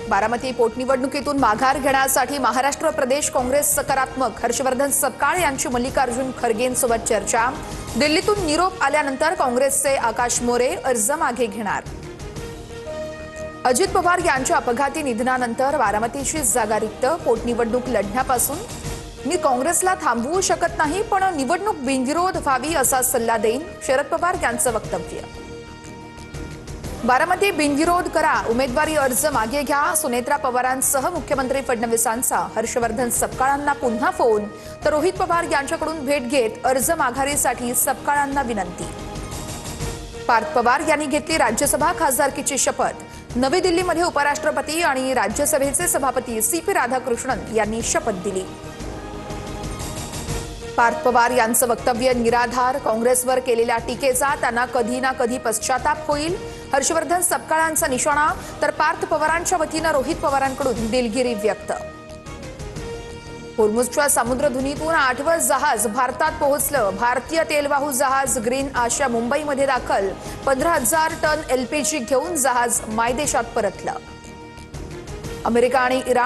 बारामती पोटनिवडणुकीतून माघार घेण्यासाठी महाराष्ट्र प्रदेश काँग्रेस सकारात्मक. हर्षवर्धन सपकाळ यांची मल्लिकार्जुन खरगेंसोबत चर्चा. दिल्लीतून निरोप आल्यानंतर काँग्रेसचे आकाश मोरे अर्ज मागे घेणार. अजित पवार यांच्या अपघाती निधनानंतर बारामतीची जागा रिक्त. पोटनिवडणूक लढण्यापासून मी काँग्रेसला थांबवू शकत नाही, पण निवडणूक बिनविरोध व्हावी असा सल्ला देईन. शरद पवार यांचं वक्तव्य. बारामती बिनविरोध करा, उमेदवारी अर्ज मागे घ्या. सुनेत्रा पवारांसह मुख्यमंत्री फडणवीसांचा हर्षवर्धन सपकाळांना पुन्हा फोन. तर रोहित पवार यांच्याकडून भेट घेत अर्ज माघारीसाठी सपकाळांना विनंती. पार्थ पवार यांनी घेतली राज्यसभा खासदारकीची शपथ. नवी दिल्लीमध्ये उपराष्ट्रपती आणि राज्यसभेचे सभापती CP राधाकृष्णन यांनी शपथ दिली. पार्थ पवार यांचं वक्तव्य निराधार. काँग्रेसवर केलेल्या टीकेचा त्यांना कधी ना कधी पश्चाताप होईल. हर्षवर्धन सपकाळांचा निशाणा. तर पार्थ पवारांच्या वतीनं रोहित पवारांकडून दिलगिरी व्यक्त. होर्मुझच्या सामुद्रधुनीतून 8वं जहाज भारतात पोहोचलं. भारतीय तेलवाहू जहाज ग्रीन आशा मुंबईमध्ये दाखल. 15,000 टन LPG घेऊन जहाज मायदेशात परतलं. अमेरिका आणि इराण